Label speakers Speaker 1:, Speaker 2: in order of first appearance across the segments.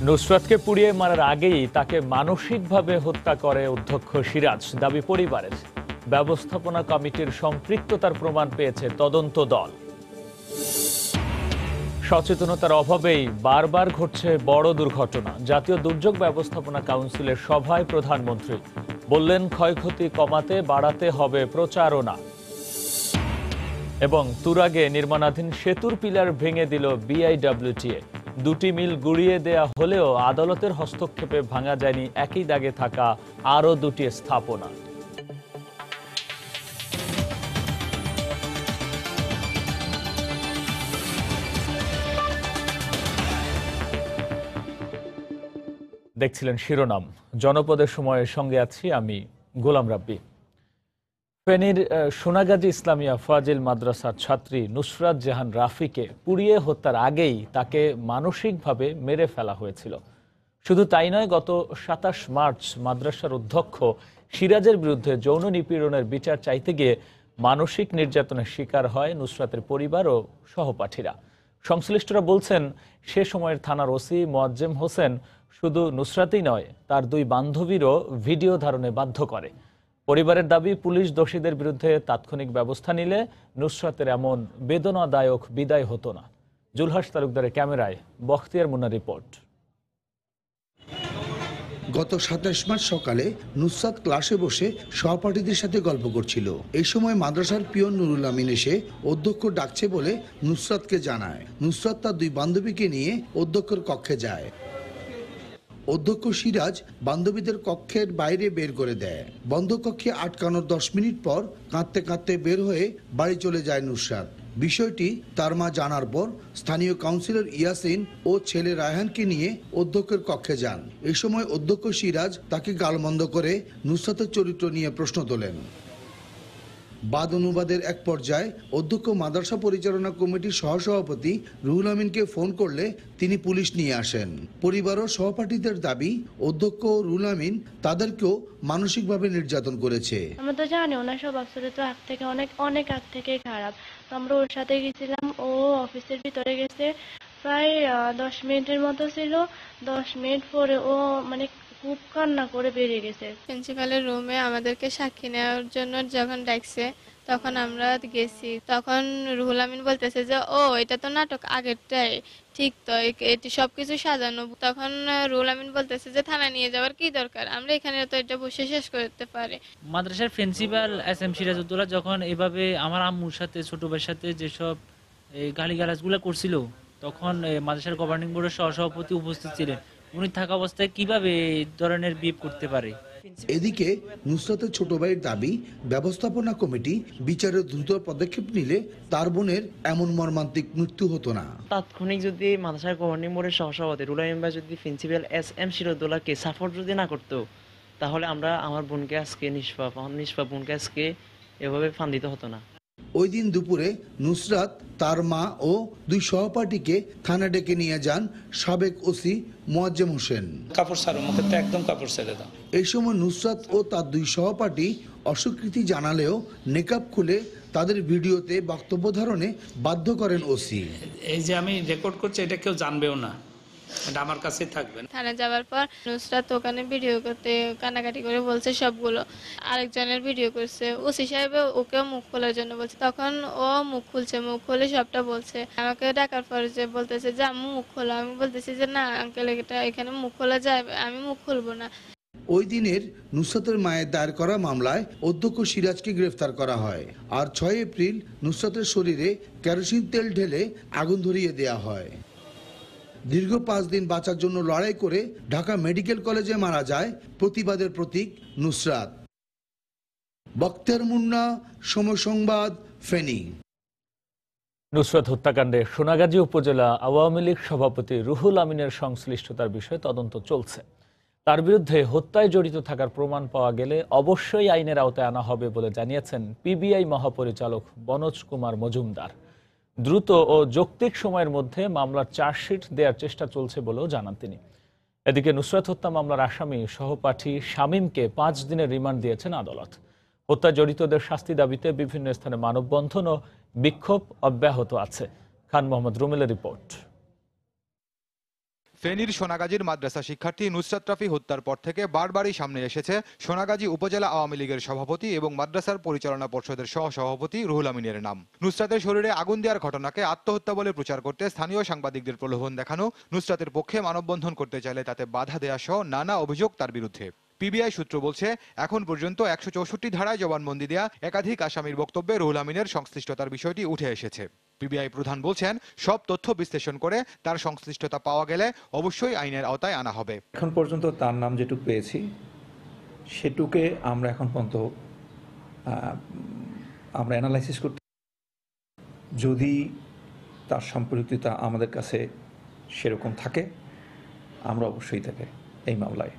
Speaker 1: নুসরাতকে পুড়িয়ে মারার আগেই তাকে মানসিকভাবে হত্যা করে অধ্যক্ষ সিরাজ, দাবি পরিবারের। ব্যবস্থাপনা কমিটির সম্পৃক্ততার প্রমাণ পেয়েছে তদন্ত দল। সচেতনতার অভাবেই বারবার ঘটছে বড় দুর্ঘটনা। জাতীয় দুর্যোগ ব্যবস্থাপনা কাউন্সিলের সভায় প্রধানমন্ত্রী বললেন, ক্ষয়ক্ষতি কমাতে বাড়াতে হবে প্রচারণা। এবং তুরাগে নির্মাণাধীন সেতুর পিলার ভেঙে দিল বিআইডব্লিউটিএ। দুটি মিল গুড়িয়ে দেয়া হলেও আদালতের হস্তক্ষেপে ভাঙা যায়নি একই দাগে থাকা আরও দুটি স্থাপনা। দেখছিলেন শিরোনাম। জনপদের সময়ের সঙ্গে আছি আমি গোলাম রাব্বি। ফেনীর সোনাগাজী ইসলামিয়া ফাজিল মাদ্রাসার ছাত্রী নুসরাত জাহান রাফিকে পুড়িয়ে হত্যার আগেই তাকে মানসিকভাবে মেরে ফেলা হয়েছিল। শুধু তাই নয়, গত ২৭ মার্চ মাদ্রাসার অধ্যক্ষ সিরাজের বিরুদ্ধে যৌন নিপীড়নের বিচার চাইতে গিয়ে মানসিক নির্যাতনের শিকার হয় নুসরাতের পরিবার ও সহপাঠীরা। সংশ্লিষ্টরা বলছেন, সে সময়ের থানার ওসি মোয়াজ্জেম হোসেন শুধু নুসরাতই নয়, তার দুই বান্ধবীরও ভিডিও ধারণে বাধ্য করে। পরিবারের দাবি, পুলিশ দোষীদের বিরুদ্ধে তাৎক্ষণিক ব্যবস্থা নিলে নুসরাতের এমন বেদনাদায়ক বিদায় হতো না। জুলহাস তালুকদারের ক্যামেরায় বখতিয়ার মুন্নার রিপোর্ট।
Speaker 2: গত ২৭ মার্চ সকালে নুসরাত ক্লাসে বসে সহপাঠীদের সাথে গল্প করছিল। এই সময় মাদ্রাসার পিয়ন নুরুল আমিন এসে অধ্যক্ষ ডাকছে বলে নুসরাতকে জানায়। নুসরাত তার দুই বান্ধবীকে নিয়ে অধ্যক্ষের কক্ষে যায়। অধ্যক্ষ সিরাজ বান্ধবীদের কক্ষের বাইরে বের করে দেয়। বন্ধ কক্ষে আটকানোর ১০ মিনিট পর কাঁদতে কাঁদতে বের হয়ে বাড়ি চলে যায় নুসরাত। বিষয়টি তার মা জানার পর স্থানীয় কাউন্সিলর ইয়াসিন ও ছেলে রায়হানকে নিয়ে অধ্যক্ষের কক্ষে যান। এই সময় অধ্যক্ষ সিরাজ তাকে গালমন্দ করে নুসরাতের চরিত্র নিয়ে প্রশ্ন তোলেন। বাদ অনুবাদের এক পর্যায়ে অধ্যক্ষ মাদ্রাসা পরিচালনা কমিটির সহসভাপতি রুহুল আমিনকে ফোন করলে তিনি পুলিশ নিয়ে আসেন। পরিবার ও সহপাঠীদের দাবি, অধ্যক্ষ রুহুল আমিন তাদেরকেও মানসিকভাবে নির্যাতন করেছে।
Speaker 3: আমরা তো জানি ওনার স্বভাব চরিত্র আগ থেকে অনেক আগ থেকে খারাপ। তো আমরা ওর সাথে গেছিলাম, ও অফিসের ভিতরে গেছে, প্রায় 10 মিনিটের মতো ছিল। 10 মিনিট পরে ও খুব কান্না করে বেরিয়ে গেছে।
Speaker 4: প্রিন্সিপালের রুমে আমাদেরকে সাক্ষী নেওয়ার জন্য যখন ডাকছে তখন আমরা গেছি। তখন রুহুল আমিন বলতেছে যে এটা তো নাটক আগেরটাই, ঠিক তো, এটি সবকিছু সাজানো। তখন রুহুল আমিন বলতেছে যে থানায় নিয়ে যাওয়ার কি দরকার, আমরা এখানে তো এটা বসে শেষ করতে পারি।
Speaker 5: মাদ্রাসার প্রিন্সিপাল এস.এম. সিরাজউদ্দৌলা যখন এভাবে আমার আম্মুর সাথে ছোট ভাইয়ের সাথে যেসব গালিগালাজগুলো করছিল, তখন মাদ্রাসার গভর্নিং বোর্ডের সহসভাপতি উপস্থিত ছিলেন। উনি থাকা অবস্থায় কিভাবে এই ধরনের বিহেভ করতে পারে?
Speaker 2: এদিকে নুসরাতের ছোট ভাইয়ের দাবি, ব্যবস্থাপনা কমিটি বিচারে দ্রুত পদক্ষেপ নিলে তার বোনের এমন মর্মান্তিক মৃত্যু হতো না।
Speaker 6: তাৎক্ষণিক যদি মাদ্রাসার গভর্নিং বোর্ডের সহসভাপতি রুহুল আমিন ভাই যদি প্রিন্সিপাল এস.এম. সিরাজউদ্দৌলাকে সাপোর্ট যদি না করতো, তাহলে আমরা আমার বোনকে আজকে নিষ্পাপ বোনকে আজকে এভাবে ফান দিতে হতো না।
Speaker 2: ওই দিন দুপুরে নুসরাত, তার মা ও দুই সহপাঠীকে থানা ডেকে নিয়ে যান সাবেক ওসি মোয়াজ্জেম হোসেন।
Speaker 7: কাপড় ছাড়ো, মুখে তো একদম কাপড় ছেড়ে দাও।
Speaker 2: এই সময় নুসরাত ও তার দুই সহপাঠী অস্বীকৃতি জানালেও নেকাব খুলে তাদের ভিডিওতে বক্তব্য ধারণে বাধ্য করেন ওসি।
Speaker 7: এই যে আমি রেকর্ড করছি, এটা কেউ জানবেও না, এটা আমার কাছেই থাকবে।
Speaker 4: থানায় যাওয়ার পর নুসরাত ওখানে ভিডিও করতে কান্নাকাটি করে বলছে সবগুলো। আরেকজনের ভিডিও করছে, ওসি সাহেব ওকেও মুখ খোলার জন্য বলছে। তখন ও মুখ খুলছে, মুখ খুলে সবটা বলছে। আমাকে ডাকার পরে যে বলতেছে যে আম্মু মুখ খোলা। আমি বলতেছি যে না আঙ্কেল, এটা এখানে মুখ খোলা যায়, আমি মুখ খুলবো না।
Speaker 2: ওই দিনের নুসরাতের মায়ের দায়ের করা মামলায় অধ্যক্ষ সিরাজকে গ্রেফতার করা হয়। আর ৬ এপ্রিল নুসরাতের শরীরে কেরোসিন তেল ঢেলে আগুন ধরিয়ে দেয়া হয়। দীর্ঘ ৫ দিন বাঁচার জন্য লড়াই করে ঢাকা মেডিকেল কলেজে মারা যায় প্রতিবাদের প্রতীক নুসরাত। বখতিয়ার মুন্না, সময় সংবাদ, ফেনী।
Speaker 1: নুসরাত হত্যাকাণ্ডে সোনাগাজী উপজেলা আওয়ামী লীগ সভাপতি রুহুল আমিনের সংশ্লিষ্টতার বিষয়ে তদন্ত চলছে। তার বিরুদ্ধে হত্যায় জড়িত থাকার প্রমাণ পাওয়া গেলে অবশ্যই আইনের আওতায় আনা হবে বলে জানিয়েছেন পিবিআই মহাপরিচালক বনোজ কুমার মজুমদার। দ্রুত ও যৌক্তিক সময়ের মধ্যে মামলার চার্জশিট দেওয়ার চেষ্টা চলছে বলেও জানান তিনি। এদিকে নুসরাত হত্যা মামলার আসামি সহপাঠী শামীমকে 5 দিনের রিমান্ড দিয়েছেন আদালত। হত্যায় জড়িতদের শাস্তি দাবিতে বিভিন্ন স্থানে মানববন্ধন ও বিক্ষোভ অব্যাহত আছে। খান মোহাম্মদ রুমেলের রিপোর্ট।
Speaker 8: ফেনীর সোনাগাজীর মাদ্রাসা শিক্ষার্থী নুসরাত রাফি হত্যার পর থেকে বারবারই সামনে এসেছে সোনাগাজী উপজেলা আওয়ামী লীগের সভাপতি এবং মাদ্রাসার পরিচালনা পর্ষদের সহসভাপতি রুহুল আমিনের নাম। নুসরাতের শরীরে আগুন দেওয়ার ঘটনাকে আত্মহত্যা বলে প্রচার করতে স্থানীয় সাংবাদিকদের প্রলোভন দেখানো, নুসরাতের পক্ষে মানববন্ধন করতে চাইলে তাতে বাধা দেয়া সহ নানা অভিযোগ তার বিরুদ্ধে। পিবিআই সূত্র বলছে, এখন পর্যন্ত 164 ধারায় জবানবন্দি দেয়া একাধিক আসামির বক্তব্যে রুহুল আমিনের সংশ্লিষ্টতার বিষয়টি উঠে এসেছে। পিবিআই প্রধান বলছেন, সব তথ্য বিশ্লেষণ করে তার সংশ্লিষ্টতা পাওয়া গেলে অবশ্যই আইনের আওতায় আনা হবে।
Speaker 9: এখন পর্যন্ত তার নাম যেটুকু পেয়েছি সেটুকে আমরা এখন পর্যন্ত আমরা অ্যানালাইসিস করতে, যদি তার সম্পৃক্ততা আমাদের কাছে সেরকম থাকে আমরা অবশ্যই তাকে এই মামলায়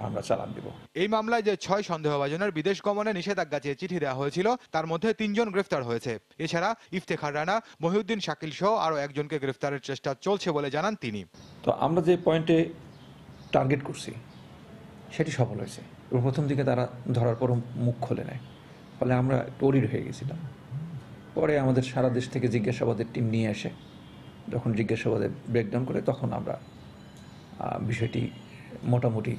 Speaker 9: আমরা চালান দেব।
Speaker 8: এই মামলায় যে 6 সন্দেহভাজনের বিদেশ গমনে নিষেধাজ্ঞা চেয়ে চিঠি দেওয়া হয়েছিল তার মধ্যে 3 জন গ্রেফতার হয়েছে। এছাড়া ইফতেখার রানা, মহিউদ্দিন শাকিল সহ আরও একজনকে গ্রেফতারের চেষ্টা চলছে বলে জানান তিনি।
Speaker 9: তো আমরা যে পয়েন্টে টার্গেট করছি সেটি সফল হয়েছে এবং প্রথম দিকে তারা ধরার পর মুখ খোলে নেয়, ফলে আমরা টরিড হয়ে গেছিলাম। পরে আমাদের সারা দেশ থেকে জিজ্ঞাসাবাদের টিম নিয়ে আসে, যখন জিজ্ঞাসাবাদে ব্রেকডাউন করে তখন আমরা বিষয়টি মোটামুটি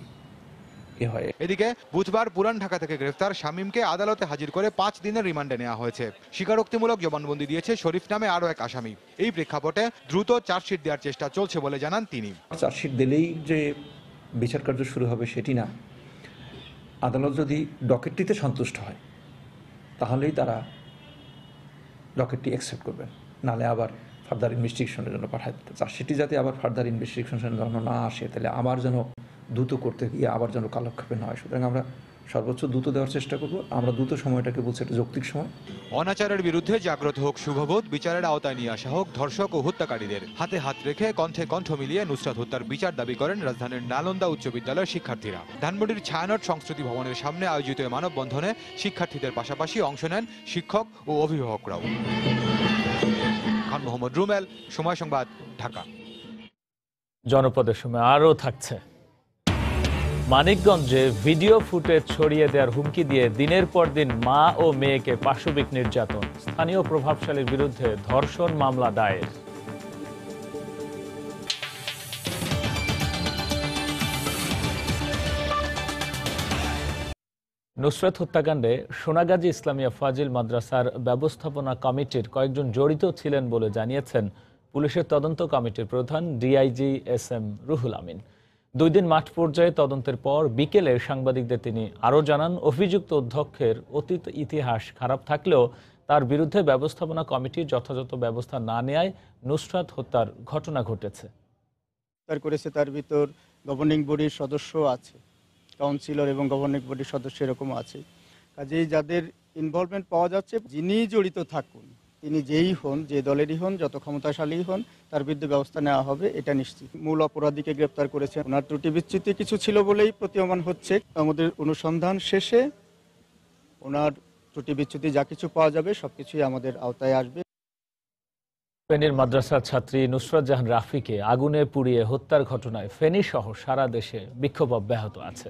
Speaker 9: হয়।
Speaker 8: এদিকে বুধবার পুরান ঢাকা থেকে গ্রেফতার শামীমকে আদালতে হাজির করে 5 দিনের রিমান্ডে নেওয়া হয়েছে। স্বীকারোক্তিমূলক জবানবন্দি দিয়েছে শরীফ নামে আরও এক আসামি। এই প্রেক্ষাপটে দ্রুত চার্জশিট দেওয়ার চেষ্টা চলছে বলে জানান তিনি।
Speaker 9: চার্জশিট দিলেই যে বিচার কার্য শুরু হবে সেটি না, আদালত যদি ডকেটটিতে সন্তুষ্ট হয় তাহলেই তারা ডকেটটি অ্যাকসেপ্ট করবেন, নাহলে আবার ফার্দার ইনভেস্টিগেশনের জন্য পাঠায় দিতে। চার্জশিটটি যাতে আবার ফার্দার ইনভেস্টিগেশনের জন্য না আসে, তাহলে আবার যেন দ্রুত করতে গিয়ে আবার যেন কালক্ষেপে না হয়। সুতরাং আমরা সর্বোচ্চ দ্রুত দেওয়ার চেষ্টা করব। আমরা দ্রুত সময়টাকে বলছি একটা যৌক্তিক সময়।
Speaker 8: অনাচারের বিরুদ্ধে জাগ্রত হোক শুভবোধ, বিচারের আওতায় নিয়ে আসা হোক ধর্ষক ও হত্যাকারীদের। হাতে হাত রেখে কণ্ঠে কণ্ঠ মিলিয়ে নুসরাত হত্যার বিচার দাবি করেন রাজধানীর নালন্দা উচ্চ বিদ্যালয়ের শিক্ষার্থীরা। ধানমন্ডির ছায়ানট সংস্কৃতি ভবনের সামনে আয়োজিত মানববন্ধনে শিক্ষার্থীদের পাশাপাশি অংশ নেন শিক্ষক ও অভিভাবকরাও। খান মোহাম্মদ রুমেল, সময় সংবাদ, ঢাকা।
Speaker 1: জনপদের সময় আরও থাকছে। মানিকগঞ্জে ভিডিও ফুটেজ ছড়িয়ে দেওয়ার হুমকি দিয়ে দিনের পর দিন মা ও মেয়েকে পাশবিক নির্যাতন, স্থানীয় প্রভাবশালীর বিরুদ্ধে ধর্ষণ মামলা দায়ের। নুসরাত হত্যাকাণ্ডে সোনাগাজী ইসলামিয়া ফাজিল মাদ্রাসার ব্যবস্থাপনা কমিটির কয়েকজন জড়িত ছিলেন বলে জানিয়েছেন পুলিশের তদন্ত কমিটির প্রধান ডিআইজি SM রুহুল আমিন। 2 দিন মাঠ পর্যায়ে তদন্তের পর বিকেলে সাংবাদিকদের তিনি আরও জানান, অভিযুক্ত অধ্যক্ষের অতীত ইতিহাস খারাপ থাকলেও তার বিরুদ্ধে ব্যবস্থাপনা কমিটি যথাযথ ব্যবস্থা না নেয়ায় নুসরাত হত্যার ঘটনা ঘটেছে।
Speaker 10: তার ভিতর গভর্নিং বডির সদস্য আছে, কাউন্সিলর এবং গভর্নিং বডির সদস্য এরকম আছে। কাজেই যাদের ইনভলভমেন্ট পাওয়া যাচ্ছে, যিনি জড়িত থাকুন, তিনি যেই হন, যে দলেরই হন, যত ক্ষমতাশালী হন, তার বিরুদ্ধে ব্যবস্থা নেওয়া হবে, এটা নিশ্চিত। মূল অপরাধীকে গ্রেপ্তার করেছে। ওনার ত্রুটি বিচ্যুতি কিছু ছিল বলেই প্রতীয়মান হচ্ছে। আমাদের অনুসন্ধান শেষে ওনার ত্রুটি বিচ্যুতি যা কিছু পাওয়া যাবে সবকিছুই আমাদের আওতায় আসবে।
Speaker 1: ফেনীর মাদ্রাসার ছাত্রী নুসরাত জাহান রাফিকে আগুনে পুড়িয়ে হত্যার ঘটনায় ফেনী সহ সারা দেশে বিক্ষোভ অব্যাহত আছে।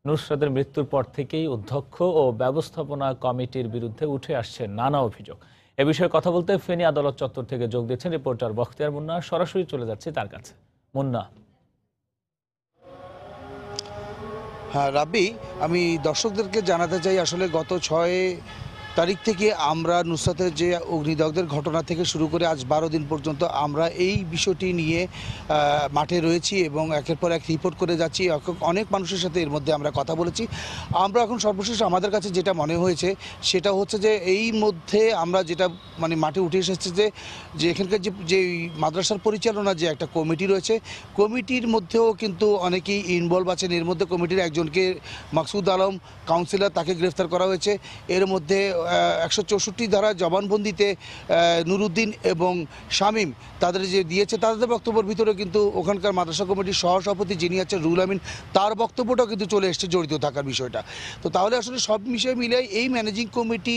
Speaker 1: নুসরাতের মৃত্যুর পর থেকেই অধ্যক্ষ ও ব্যবস্থাপনা কমিটির বিরুদ্ধে উঠে আসছে নানা অভিযোগ। এ বিষয়ে কথা বলতে ফেনী আদালত চত্বর থেকে যোগ দিয়েছেন রিপোর্টার বখতিয়ার মুন্না। সরাসরি চলে যাচ্ছে তার কাছে। মুন্না।
Speaker 2: হ্যাঁ রাব্বি, আমি দর্শকদেরকে জানাতে চাই, আসলে গত 6 তারিখ থেকে আমরা নুসরাতের যে অগ্নিদগ্ধের ঘটনা থেকে শুরু করে আজ 12 দিন পর্যন্ত আমরা এই বিষয়টি নিয়ে মাঠে রয়েছি এবং একের পর এক রিপোর্ট করে যাচ্ছি। অনেক মানুষের সাথে এর মধ্যে আমরা কথা বলেছি। আমরা এখন সর্বশেষ আমাদের কাছে যেটা মনে হয়েছে সেটা হচ্ছে যে এই মধ্যে আমরা যেটা মাঠে উঠে এসেছে যে এখানকার যে মাদ্রাসার পরিচালনা যে একটা কমিটি রয়েছে, কমিটির মধ্যেও কিন্তু অনেকেই ইনভলভ আছেন। এর মধ্যে কমিটির একজনকে, মাকসুদ আলম কাউন্সিলর, তাকে গ্রেফতার করা হয়েছে। এর মধ্যে 164 ধারা জবানবন্দিতে নুরুদ্দিন এবং শামীম তাদের যে দিয়েছে, তাদের বক্তব্যের ভিতরে কিন্তু ওখানকার মাদ্রাসা কমিটির সহসভাপতি যিনি আছেন রুহুল আমিন, তার বক্তব্যটাও কিন্তু চলে এসছে জড়িত থাকার বিষয়টা। তো তাহলে আসলে সব বিষয় মিলে এই ম্যানেজিং কমিটি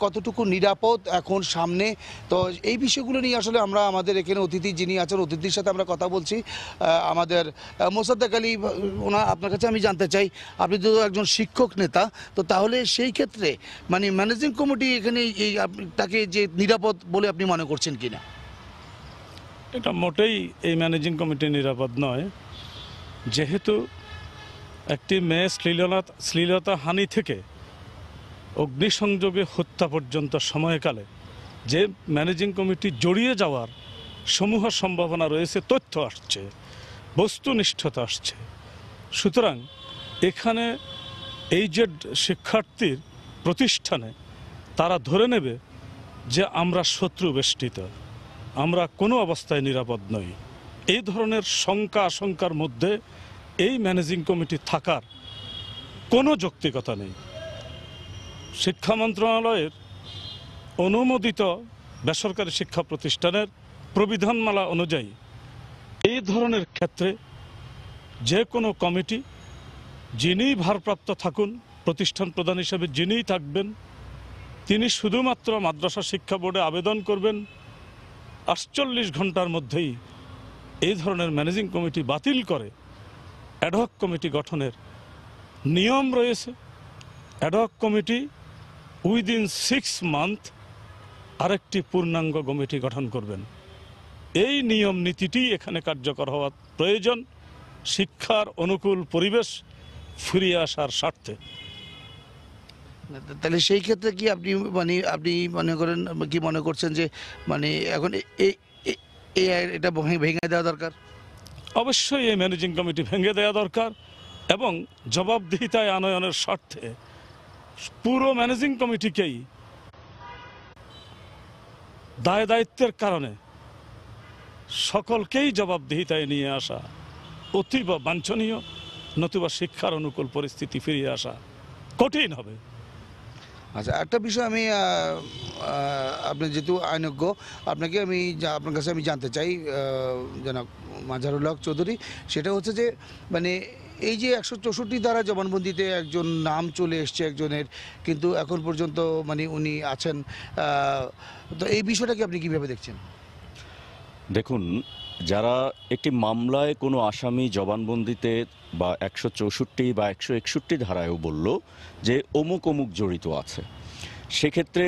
Speaker 2: কতটুকু নিরাপদ এখন সামনে, তো এই বিষয়গুলো নিয়ে আসলে আমরা আমাদের এখানে অতিথি যিনি আছেন, অতিথির সাথে আমরা কথা বলছি। আমাদের মোসাদ্দেক আলী, আপনার কাছে আমি জানতে চাই, আপনি তো একজন শিক্ষক নেতা, তো তাহলে সেই ক্ষেত্রে ম্যানেজিং কমিটি এখানে তাকে যে নিরাপদ বলে আপনি মনে করছেন কিনা?
Speaker 11: এটা মোটেই এই ম্যানেজিং কমিটি নিরাপদ নয়, যেহেতু একটি মেয়ে শ্লীলতা হানি থেকে অগ্নিসংযোগে হত্যা পর্যন্ত সময়কালে যে ম্যানেজিং কমিটি জড়িয়ে যাওয়ার সমূহ সম্ভাবনা রয়েছে, তথ্য আসছে, বস্তুনিষ্ঠতা আসছে। সুতরাং এখানে এই যে শিক্ষার্থীর প্রতিষ্ঠানে তারা ধরে নেবে যে আমরা শত্রু বেষ্টিত, আমরা কোনো অবস্থায় নিরাপদ নই, এই ধরনের শঙ্কা আশঙ্কার মধ্যে এই ম্যানেজিং কমিটি থাকার কোনো যৌক্তিকতা নেই। শিক্ষা মন্ত্রণালয়ের অনুমোদিত বেসরকারি শিক্ষা প্রতিষ্ঠানের প্রবিধানমালা অনুযায়ী এই ধরনের ক্ষেত্রে যে কোনো কমিটি যিনিই ভারপ্রাপ্ত থাকুন, প্রতিষ্ঠান প্রধান হিসেবে যিনিই থাকবেন, তিনি শুধুমাত্র মাদ্রাসা শিক্ষা বোর্ডে আবেদন করবেন, 48 ঘন্টার মধ্যেই এই ধরনের ম্যানেজিং কমিটি বাতিল করে অ্যাডহক কমিটি গঠনের নিয়ম রয়েছে। অ্যাডহক কমিটি উইদিন 6 মান্থ আরেকটি পূর্ণাঙ্গ কমিটি গঠন করবেন। এই নিয়ম নীতিটি এখানে কার্যকর হওয়া প্রয়োজন, শিক্ষার অনুকূল পরিবেশ ফিরিয়ে আসার স্বার্থে।
Speaker 2: তাহলে সেই ক্ষেত্রে কি আপনি মনে করেন, কি মনে করছেন যে মানে এখন এটা ভেঙে দেওয়া দরকার?
Speaker 11: অবশ্যই এই ম্যানেজিং কমিটি ভেঙে দেওয়া দরকার এবং জবাবদিহিতায় আনয়নের স্বার্থে পুরো ম্যানেজিং কমিটিকেই দায় দায়িত্বের কারণে সকলকেই জবাবদিহিতায় নিয়ে আসা অতীব বাঞ্ছনীয়, নতুবা শিক্ষার অনুকূল পরিস্থিতি ফিরিয়ে আসা কঠিন হবে।
Speaker 2: আচ্ছা, একটা বিষয় আমি আপনি যেহেতু আইনজ্ঞ, আপনার কাছে আমি জানতে চাই জনাব মাজহারুল হক চৌধুরী, সেটা হচ্ছে যে মানে এই যে 164 ধারা জবানবন্দিতে একজন নাম চলে এসছে একজনের, কিন্তু এখন পর্যন্ত মানে উনি আছেন, তো এই বিষয়টাকে আপনি কীভাবে দেখছেন?
Speaker 12: দেখুন, যারা একটি মামলায় কোনো আসামি জবানবন্দিতে বা 164 বা 161 ধারায়ও বলল যে অমুক অমুক জড়িত আছে, সেক্ষেত্রে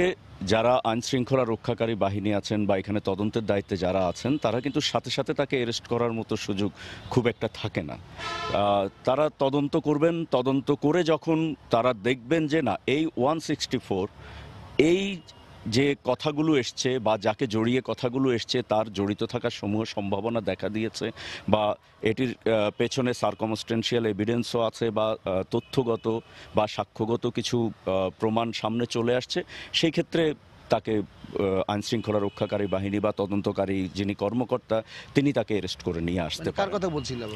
Speaker 12: যারা আইনশৃঙ্খলা রক্ষাকারী বাহিনী আছেন বা এখানে তদন্তের দায়িত্বে যারা আছেন, তারা কিন্তু সাথে সাথে তাকে অ্যারেস্ট করার মতো সুযোগ খুব একটা থাকে না। তারা তদন্ত করবেন, তদন্ত করে যখন তারা দেখবেন যে না এই 164 এই যে কথাগুলো এসছে বা যাকে জড়িয়ে কথাগুলো এসছে তার জড়িত থাকার সমূহ সম্ভাবনা দেখা দিয়েছে বা এটির পেছনে সার্কমস্টেন্সিয়াল এভিডেন্সও আছে বা তথ্যগত বা সাক্ষ্যগত কিছু প্রমাণ সামনে চলে আসছে, সেই ক্ষেত্রে তাকে আইনশৃঙ্খলা রক্ষাকারী বাহিনী বা তদন্তকারী যিনি কর্মকর্তা তিনি তাকে অ্যারেস্ট করে নিয়ে আসতে পারেন।
Speaker 2: কার কথা বলছিলাম?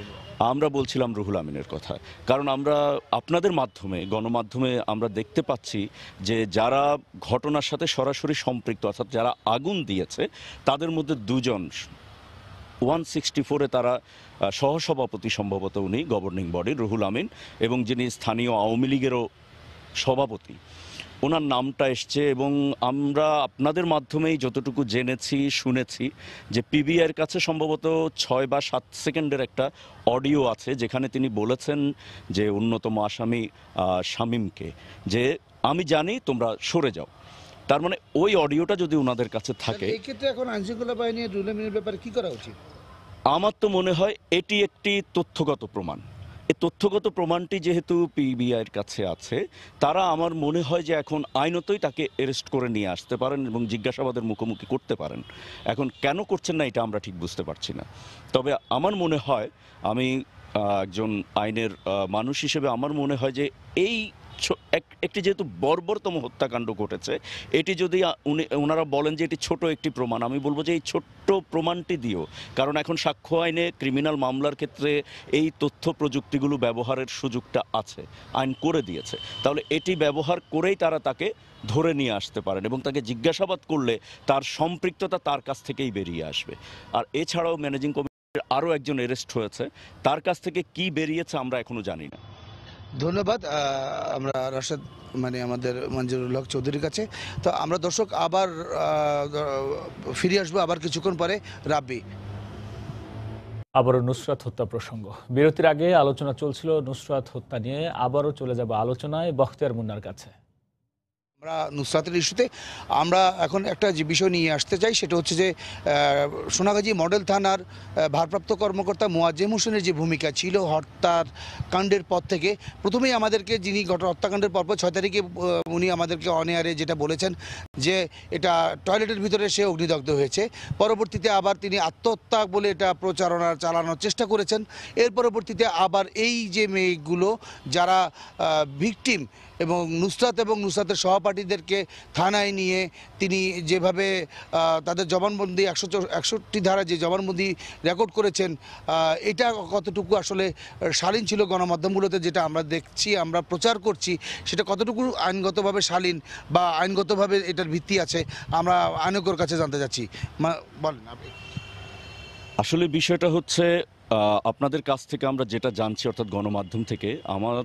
Speaker 12: আমরা বলছিলাম রুহুল আমিনের কথা। কারণ আমরা আপনাদের মাধ্যমে, গণমাধ্যমে আমরা দেখতে পাচ্ছি যে যারা ঘটনার সাথে সরাসরি সম্পৃক্ত, অর্থাৎ যারা আগুন দিয়েছে, তাদের মধ্যে দুজন 164-এ তারা সহসভাপতি, সম্ভবত উনি গভর্নিং বডির রুহুল আমিন, এবং যিনি স্থানীয় আওয়ামী লীগেরও সভাপতি, ওনার নামটা এসছে। এবং আমরা আপনাদের মাধ্যমেই যতটুকু জেনেছি শুনেছি যে পিবিআইয়ের কাছে সম্ভবত 6 বা 7 সেকেন্ডের একটা অডিও আছে যেখানে তিনি বলেছেন যে অন্যতম আসামি শামীমকে যে আমি জানি তোমরা সরে যাও। তার মানে ওই অডিওটা যদি ওনাদের কাছে থাকে,
Speaker 2: এই ক্ষেত্রে এখন আইনশৃঙ্খলা বাহিনী রুহুল আমিনের ব্যাপারে কি করা উচিত?
Speaker 12: আমার তো মনে হয় এটি একটি তথ্যগত প্রমাণ। এই তথ্যগত প্রমাণটি যেহেতু পিবিআইয়ের কাছে আছে, তারা আমার মনে হয় যে এখন আইনতই তাকে অ্যারেস্ট করে নিয়ে আসতে পারেন এবং জিজ্ঞাসাবাদের মুখোমুখি করতে পারেন। এখন কেন করছেন না এটা আমরা ঠিক বুঝতে পারছি না। তবে আমার মনে হয়, আমি একজন আইনের মানুষ হিসেবে আমার মনে হয় যে এই একটি যেহেতু বর্বরতম হত্যাকাণ্ড ঘটেছে, এটি যদি ওনারা বলেন যে এটি ছোট একটি প্রমাণ, আমি বলবো যে এই ছোট্ট প্রমাণটি দিও, কারণ এখন সাক্ষ্য আইনে ক্রিমিনাল মামলার ক্ষেত্রে এই তথ্য প্রযুক্তিগুলো ব্যবহারের সুযোগটা আছে, আইন করে দিয়েছে। তাহলে এটি ব্যবহার করেই তারা তাকে ধরে নিয়ে আসতে পারেন এবং তাকে জিজ্ঞাসাবাদ করলে তার সম্পৃক্ততা তার কাছ থেকেই বেরিয়ে আসবে। আর এছাড়াও ম্যানেজিং কমিটির আরও একজন অ্যারেস্ট হয়েছে, তার কাছ থেকে কি বেরিয়েছে আমরা এখনো জানি না।
Speaker 2: ধন্যবাদ। আমরা রাশেদ আমাদের মঞ্জুরুল হক চৌধুরীর কাছে। তো আমরা দর্শক আবার ফিরে আসবো আবার কিছুক্ষণ পরে। রাব্বি,
Speaker 1: আবারও নুসরাত হত্যা প্রসঙ্গ। বিরতির আগে আলোচনা চলছিল নুসরাত হত্যা নিয়ে, আবারও চলে যাব আলোচনায় বখতিয়ার মুন্নার কাছে।
Speaker 2: আমরা নুসরাতের ইস্যুতে আমরা এখন একটা যে বিষয় নিয়ে আসতে চাই, সেটা হচ্ছে যে সোনাগাজী মডেল থানার ভারপ্রাপ্ত কর্মকর্তা মোয়াজ্জেম হোসেনের যে ভূমিকা ছিল হত্যার কাণ্ডের পর থেকে। প্রথমেই আমাদেরকে যিনি হত্যাকাণ্ডের পরপর 6 তারিখে উনি আমাদেরকে অনেয়ারে যেটা বলেছেন যে এটা টয়লেটের ভিতরে সে অগ্নিদগ্ধ হয়েছে। পরবর্তীতে আবার তিনি আত্মহত্যা বলে এটা প্রচারণা চালানোর চেষ্টা করেছেন। এর পরবর্তীতে আবার এই যে মেয়েগুলো যারা ভিকটিম এবং নুসরাত এবং নুসরাতের সহপাঠীদেরকে থানায় নিয়ে তিনি যেভাবে তাদের জবানবন্দি 161 ধারা যে জবানবন্দি রেকর্ড করেছেন, এটা কতটুকু আসলে শালীন ছিল গণমাধ্যমগুলোতে যেটা আমরা দেখছি, আমরা প্রচার করছি, সেটা কতটুকু আইনগতভাবে শালীন বা আইনগতভাবে এটার ভিত্তি আছে, আমরা আইনজ্ঞর কাছে জানতে চাচ্ছি। বলেন আপনি।
Speaker 12: আসলে বিষয়টা হচ্ছে আপনাদের কাছ থেকে আমরা যেটা জানছি, অর্থাৎ গণমাধ্যম থেকে, আমার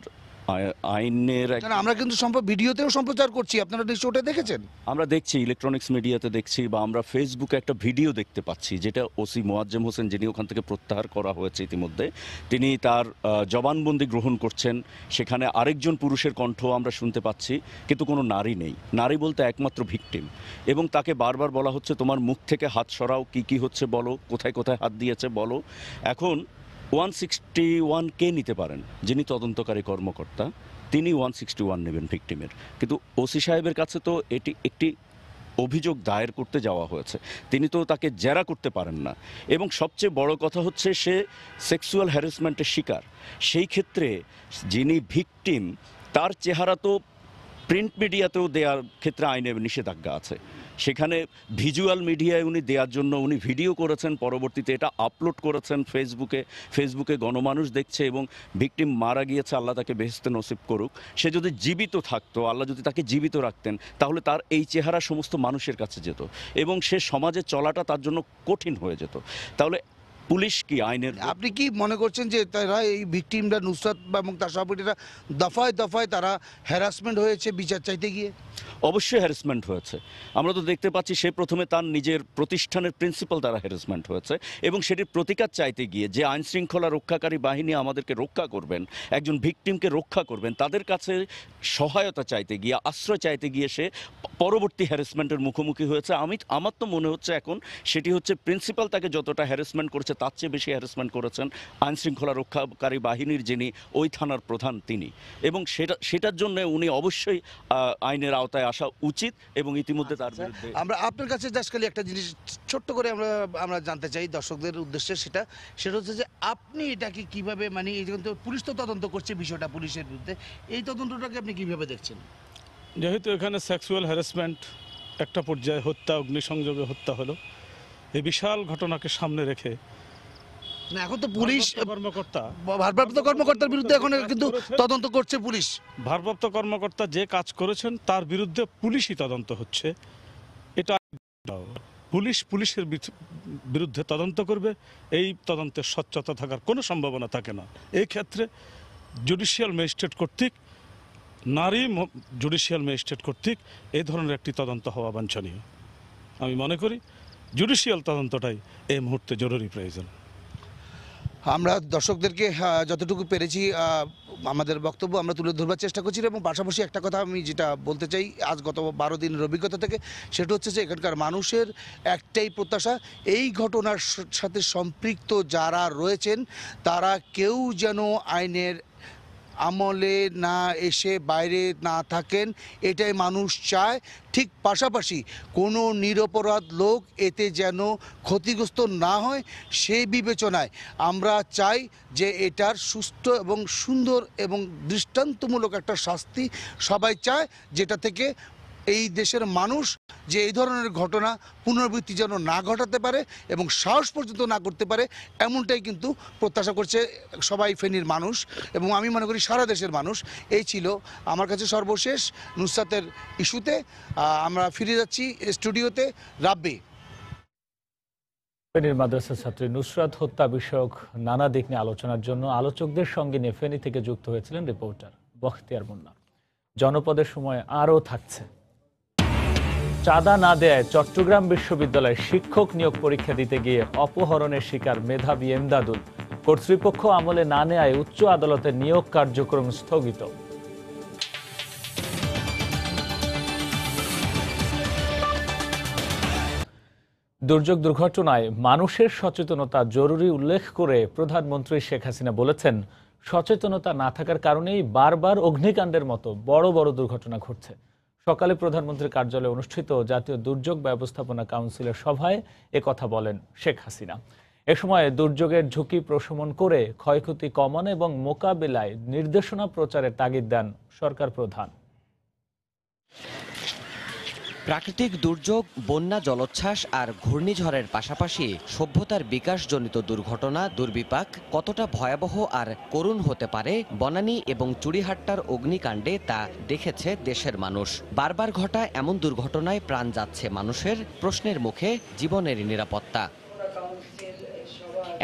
Speaker 12: আইনের
Speaker 2: আমরা কিন্তু ভিডিওতেও সম্প্রচার করছি, আপনারা নিশ্চয়ই ওটা দেখেছেন।
Speaker 12: আমরা দেখছি, ইলেকট্রনিক্স মিডিয়াতে দেখছি, বা আমরা ফেসবুকে একটা ভিডিও দেখতে পাচ্ছি, যেটা ওসি মোয়াজ্জেম হোসেন, যিনি ওখান থেকে প্রত্যাহার করা হয়েছে ইতিমধ্যে, তিনি তার জবানবন্দি গ্রহণ করছেন। সেখানে আরেকজন পুরুষের কণ্ঠ আমরা শুনতে পাচ্ছি, কিন্তু কোনো নারী নেই। নারী বলতে একমাত্র ভিকটিম, এবং তাকে বারবার বলা হচ্ছে তোমার মুখ থেকে হাত সরাও, কি হচ্ছে বলো, কোথায় কোথায় হাত দিয়েছে বলো। এখন 161 কে নিতে পারেন, যিনি তদন্তকারী কর্মকর্তা, তিনি 161 নেবেন ভিকটিমের। কিন্তু ওসি সাহেবের কাছে তো এটি একটি অভিযোগ দায়ের করতে যাওয়া হয়েছে, তিনি তো তাকে জেরা করতে পারেন না। এবং সবচেয়ে বড় কথা হচ্ছে সে সেক্সুয়াল হ্যারাসমেন্টের শিকার। সেই ক্ষেত্রে যিনি ভিকটিম, তার চেহারা তো প্রিন্ট মিডিয়াতেও দেওয়ার ক্ষেত্রে আইনে নিষেধাজ্ঞা আছে। সেখানে ভিজুয়াল মিডিয়ায় উনি দেওয়ার জন্য উনি ভিডিও করেছেন, পরবর্তীতে এটা আপলোড করেছেন ফেসবুকে গণমানুষ দেখছে, এবং ভিকটিম মারা গিয়েছে, আল্লাহ তাকে বেহেশতে নসিব করুক। সে যদি জীবিত থাকতো, আল্লাহ যদি তাকে জীবিত রাখতেন, তাহলে তার এই চেহারা সমস্ত মানুষের কাছে যেত, এবং সে সমাজে চলাটা তার জন্য কঠিন হয়ে যেত। তাহলে পুলিশ কি আইনের,
Speaker 2: আপনি কি মনে করছেন যে তারা এই ভিকটিমরা নুসরাত এবং তার সহপাঠীরা দফায় দফায় তারা হ্যারাসমেন্ট হয়েছে বিচার চাইতে গিয়ে?
Speaker 12: অবশ্যই হ্যারাসমেন্ট হয়েছে। আমরা তো দেখতে পাচ্ছি সে প্রথমে তার নিজের প্রতিষ্ঠানের প্রিন্সিপাল দ্বারা হ্যারাসমেন্ট হয়েছে, এবং সেটির প্রতিকার চাইতে গিয়ে যে আইন শৃঙ্খলা রক্ষাকারী বাহিনী আমাদেরকে রক্ষা করবেন, একজন ভিকটিমকে রক্ষা করবেন, তাদের কাছে সহায়তা চাইতে গিয়ে, আশ্রয় চাইতে গিয়ে সে পরবর্তী হ্যারাসমেন্টের মুখোমুখি হয়েছে। আমার তো মনে হচ্ছে এখন সেটি হচ্ছে প্রিন্সিপাল তাকে যতটা হ্যারাসমেন্ট করেছে তার চেয়ে বেশি হ্যারাসমেন্ট করেছেন আইন শৃঙ্খলা রক্ষাকারী বাহিনীর যিনি ওই থানার প্রধান তিনি, এবং সেটার জন্য উনি অবশ্যই আইনের আওতায় আসা উচিত, এবং ইতিমধ্যে তার বিরুদ্ধে।
Speaker 2: আমরা আপনার কাছে জাস্ট খালি একটা জিনিস ছোট্ট করে আমরা জানতে চাই দর্শকদের উদ্দেশ্যে, সেটা হচ্ছে যে আপনি এটাকে কিভাবে, মানে এই কিন্তু পুলিশ তো তদন্ত করছে বিষয়টা পুলিশের বিরুদ্ধে, এই তদন্তটাকে আপনি কিভাবে দেখছেন?
Speaker 11: যেহেতু এখানে সেক্সুয়াল হ্যারাসমেন্ট, একটা পর্যায়ে হত্যা, অগ্নিসংযোগে হত্যা হলো, এই বিশাল ঘটনাকে সামনে রেখে
Speaker 2: না, এখন তো পুলিশ
Speaker 11: ভারপ্রাপ্ত
Speaker 2: কর্মকর্তার বিরুদ্ধে এখন কিন্তু তদন্ত করছে পুলিশ।
Speaker 11: ভারপ্রাপ্ত কর্মকর্তা যে কাজ করেছেন তার বিরুদ্ধে পুলিশই তদন্ত হচ্ছে। এটা পুলিশের বিরুদ্ধে তদন্ত করবে, এই তদন্তের স্বচ্ছতা থাকার কোনো সম্ভাবনা থাকে না। এই ক্ষেত্রে জুডিশিয়াল ম্যাজিস্ট্রেট কর্তৃক, নারী জুডিশিয়াল ম্যাজিস্ট্রেট কর্তৃক এই ধরনের একটি তদন্ত হওয়া বাঞ্ছনীয়। আমি মনে করি জুডিশিয়াল তদন্তটাই এই মুহূর্তে জরুরি প্রয়োজন।
Speaker 2: আমরা দর্শকদেরকে যতটুকু পেরেছি আমাদের বক্তব্য আমরা তুলে ধরবার চেষ্টা করছি, এবং পাশাপাশি একটা কথা আমি যেটা বলতে চাই আজ গত 12 দিনের অভিজ্ঞতা থেকে, সেটা হচ্ছে যে এখানকার মানুষের একটাই প্রত্যাশা, এই ঘটনার সাথে সম্পৃক্ত যারা রয়েছেন তারা কেউ যেন আইনের আমলে না এসে বাইরে না থাকেন, এটাই মানুষ চায়। ঠিক পাশাপাশি কোনো নিরপরাধ লোক এতে যেন ক্ষতিগ্রস্ত না হয়, সেই বিবেচনায় আমরা চাই যে এটার সুষ্ঠু এবং সুন্দর এবং দৃষ্টান্তমূলক একটা শাস্তি সবাই চায়, যেটা থেকে এই দেশের মানুষ যে এই ধরনের ঘটনা পুনরাবৃত্তি যেন না ঘটাতে পারে এবং সাহস পর্যন্ত না করতে পারে, এমনটাই কিন্তু প্রত্যাশা করছে সবাই ফেনীর মানুষ, এবং আমি মনে করি সারা দেশের মানুষ। এই ছিল আমার কাছে সর্বশেষ নুসরাতের ইস্যুতে। আমরা ফিরে যাচ্ছি স্টুডিওতে। রাব্বি।
Speaker 1: ফেনীর মাদ্রাসা ছাত্রী নুসরাত হত্যা বিষয়ক নানা দিক নিয়ে আলোচনার জন্য আলোচকদের সঙ্গে নিয়ে ফেনী থেকে যুক্ত হয়েছিলেন রিপোর্টার বখতিয়ার মুন্না। জনপদের সময় আরও থাকছে। চাঁদা না দেয় চট্টগ্রাম বিশ্ববিদ্যালয়ে শিক্ষক নিয়োগ পরীক্ষা দিতে গিয়ে অপহরণের শিকার মেধাবী এমদাদুল। কর্তৃপক্ষ আমলে না নেয় উচ্চ আদালতের নিয়োগ কার্যক্রম স্থগিত। দুর্যোগ দুর্ঘটনায় মানুষের সচেতনতা জরুরি উল্লেখ করে প্রধানমন্ত্রী শেখ হাসিনা বলেছেন, সচেতনতা না থাকার কারণেই বারবার অগ্নিকাণ্ডের মতো বড় বড় দুর্ঘটনা ঘটছে। সকালে প্রধানমন্ত্রীর কার্যালয়ে অনুষ্ঠিত জাতীয় দুর্যোগ ব্যবস্থাপনা কাউন্সিলের সভায় একথা বলেন শেখ হাসিনা। এ সময় দুর্যোগের ঝুঁকি প্রশমন করে ক্ষয়ক্ষতি কমানো এবং মোকাবিলায় নির্দেশনা প্রচারের তাগিদ দেন সরকার প্রধান।
Speaker 13: প্রাকৃতিক দুর্যোগ, বন্যা, জলোচ্ছ্বাস আর ঘূর্ণিঝড়ের পাশাপাশি সভ্যতার বিকাশজনিত দুর্ঘটনা, দুর্বিপাক কতটা ভয়াবহ আর করুণ হতে পারে বনানী এবং চুড়িহাট্টার অগ্নিকাণ্ডে তা দেখেছে দেশের মানুষ। বারবার ঘটা এমন দুর্ঘটনায় প্রাণ যাচ্ছে মানুষের, প্রশ্নের মুখে জীবনের নিরাপত্তা।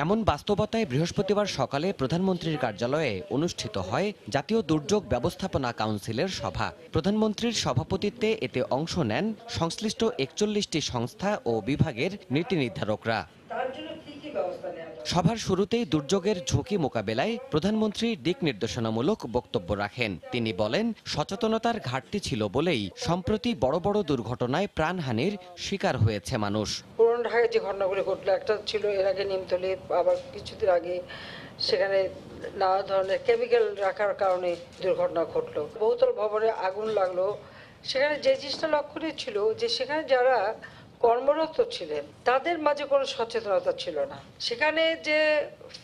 Speaker 13: এমন বাস্তবতায় বৃহস্পতিবার সকালে প্রধানমন্ত্রীর কার্যালয়ে অনুষ্ঠিত হয় জাতীয় দুর্যোগ ব্যবস্থাপনা কাউন্সিলের সভা। প্রধানমন্ত্রীর সভাপতিত্বে এতে অংশ নেন সংশ্লিষ্ট ৪১টি সংস্থা ও বিভাগের নীতি নির্ধারকরা। সভার শুরুতেই দুর্যোগের ঝুঁকি মোকাবেলায় প্রধানমন্ত্রী দিক নির্দেশনামূলক বক্তব্য রাখেন। তিনি বলেন, সচেতনতার ঘাটতি ছিল বলেই সম্প্রতি বড় বড় দুর্ঘটনায় প্রাণহানির শিকার হয়েছে মানুষ।
Speaker 14: পুরনো ঢাকায় যে ঘটনাগুলো ঘটলো, একটা ছিল এর আগে নিমতলী, আবার কিছুদিন আগে সেখানে নানা ধরনের কেমিক্যাল রাখার কারণে দুর্ঘটনা ঘটলো। বহুতল ভবনে আগুন লাগলো। সেখানে যে জিনিসটা লক্ষণীয় ছিল যে সেখানে যারা কর্মরত ছিলেন তাদের মাঝে কোনো সচেতনতা ছিল না। সেখানে যে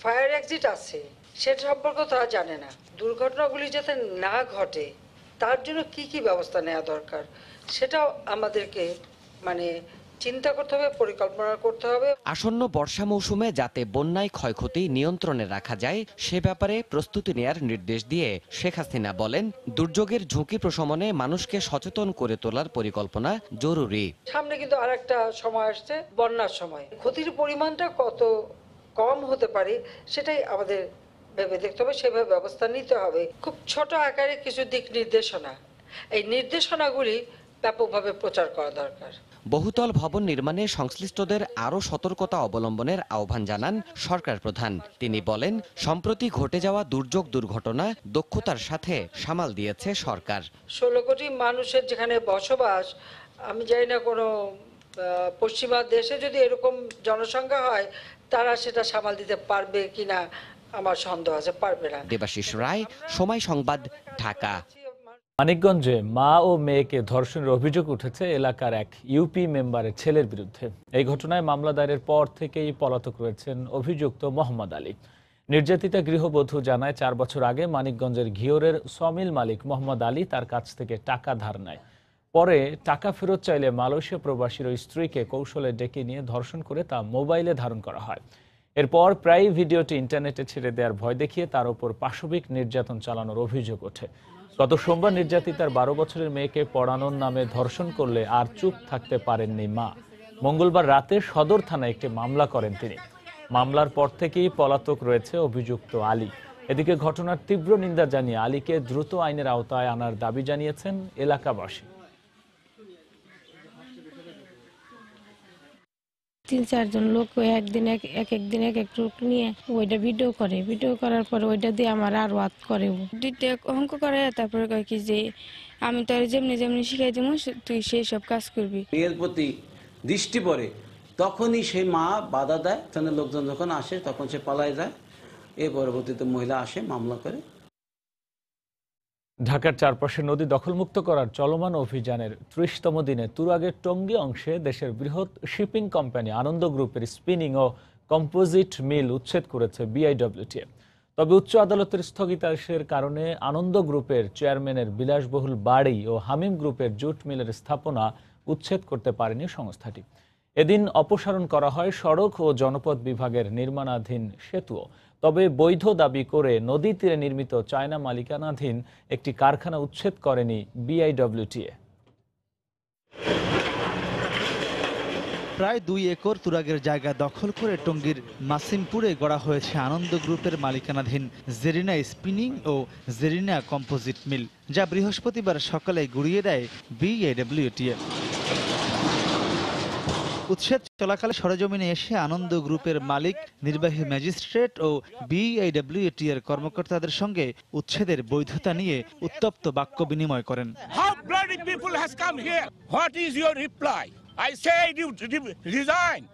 Speaker 14: ফায়ার এক্সিট আছে সেটা সম্পর্কে তারা জানে না। দুর্ঘটনাগুলি যাতে না ঘটে তার জন্য কি কি ব্যবস্থা নেওয়া দরকার সেটাও আমাদেরকে চিন্তা করতে হবে, পরিকল্পনা করতে হবে।
Speaker 13: আসন্ন বর্ষা মৌসুমে যাতে বন্যায় ক্ষয়ক্ষতি নিয়ন্ত্রণে রাখা যায় সে ব্যাপারে প্রস্তুতি নেয়ার নির্দেশ দিয়ে শেখ হাসিনা বলেন, দুর্যোগের ঝুঁকি প্রশমনে মানুষকে সচেতন করে তোলার পরিকল্পনা জরুরি।
Speaker 14: সামনে কিন্তু আরেকটা সময় আসছে, বন্যার সময়। ক্ষতির পরিমাণটা কত কম হতে পারে সেটাই আমাদের ভেবে দেখতে হবে, সেভাবে ব্যবস্থা নিতে হবে। খুব ছোট আকারে কিছু দিক নির্দেশনা, এই নির্দেশনাগুলি ব্যাপকভাবে প্রচার করা দরকার।
Speaker 13: বহুতল ভবন নির্মাণে সংশ্লিষ্টদের আরও সতর্কতা অবলম্বনের আহ্বান জানান সরকার প্রধান। তিনি বলেন, সম্প্রতি ঘটে যাওয়া দুর্যোগ দুর্ঘটনা দক্ষতার সাথে সামাল দিয়েছে সরকার।
Speaker 14: 16 কোটি মানুষের যেখানে বসবাস, আমি জানি না কোনো পশ্চিমা দেশে যদি এরকম জনসংখ্যা হয় তারা সেটা সামাল দিতে পারবে কিনা আমার সন্দেহ আছে, পারবে না।
Speaker 13: দেবাশিস রায়, সময় সংবাদ, ঢাকা।
Speaker 1: মানিকগঞ্জে মা ও মেয়েকে ধর্ষণের অভিযোগ উঠেছে এলাকার এক ইউপি মেম্বারের ছেলের বিরুদ্ধে। এই ঘটনায় মামলা দায়েরের পর থেকেই পলাতক রয়েছেন অভিযুক্ত মোহাম্মদ আলী। নির্যাতিতা গৃহবধূ জানায়, 4 বছর আগে মানিকগঞ্জের ঘিওরের সমিল মালিক মোহাম্মদ আলী তার কাছ থেকে টাকা ধার নেয়। পরে টাকা ফেরত চাইলে মালয়েশিয়া প্রবাসীর স্ত্রীকে কৌশলে ডেকে নিয়ে ধর্ষণ করে তা মোবাইলে ধারণ করা হয়। এরপর প্রায় ভিডিওটি ইন্টারনেটে ছেড়ে দেওয়ার ভয় দেখিয়ে তার উপর পাশবিক নির্যাতন চালানোর অভিযোগ ওঠে। গত সোমবার নির্যাতিতার 12 বছরের মেয়েকে পড়ানোর নামে ধর্ষণ করলে আর চুপ থাকতে পারেননি মা। মঙ্গলবার রাতে সদর থানায় একটি মামলা করেন তিনি। মামলার পর থেকেই পলাতক রয়েছে অভিযুক্ত আলী। এদিকে ঘটনার তীব্র নিন্দা জানিয়ে আলীকে দ্রুত আইনের আওতায় আনার দাবি জানিয়েছেন এলাকাবাসী।
Speaker 15: 3-4 জন লোক একদিন এক এক লোক নিয়ে ওইটা ভিডিও করে, ভিডিও করার পরে ওইটা দিয়ে আমার আর ওয়াত করে, দুইটা অঙ্ক করে। তারপরে কয় কি যে আমি তো যেমনি যেমনি শিখাই দেবো তুই সেই সব কাজ করবি।
Speaker 16: মেয়ের প্রতি দৃষ্টি পড়ে তখনই সেই মা বাধা দেয়। স্থানীয় লোকজন যখন আসে তখন সে পালায় যায়। এর পরবর্তীতে মহিলা আসে, মামলা করে।
Speaker 1: ঢাকার চারপাশে নদী দখলমুক্ত করার চলমান অভিযানের 30তম দিনে তুরাগের টঙ্গী অংশে দেশের বৃহৎ শিপিং কোম্পানি আনন্দ গ্রুপের স্পিনিং ও কম্পোজিট মিল উচ্ছেদ করেছে বিআইডব্লিউটিএ। তবে উচ্চ আদালতের স্থগিতাদেশের কারণে আনন্দ গ্রুপের চেয়ারম্যানের বিলাসবহুল বাড়ি ও হামিম গ্রুপের জুট মিলের স্থাপনা উচ্ছেদ করতে পারেনি সংস্থাটি। এদিন অপসারণ করা হয় সড়ক ও জনপথ বিভাগের নির্মাণাধীন সেতুও। তবে বৈধ দাবি করে নদী তীরে নির্মিত চায়না মালিকানাধীন একটি কারখানা উচ্ছেদ করেনি বিআইডব্লিউটিএ।
Speaker 17: প্রায় 2 একর তুরাগের জায়গা দখল করে টঙ্গীর মাসিমপুরে গড়া হয়েছে আনন্দ গ্রুপের মালিকানাধীন জেরিনা স্পিনিং ও জেরিনা কম্পোজিট মিল, যা বৃহস্পতিবার সকালে গুড়িয়ে দেয় বিআইডব্লিউটিএ। উচ্ছেদ চলাকালে সরেজমিনে এসে আনন্দ গ্রুপের মালিক, নির্বাহী ম্যাজিস্ট্রেট ও বিআইডব্লিউটি এর কর্মকর্তাদের সঙ্গে উচ্ছেদের বৈধতা নিয়ে উত্তপ্ত বাক্য বিনিময় করেন।
Speaker 18: I say you resign.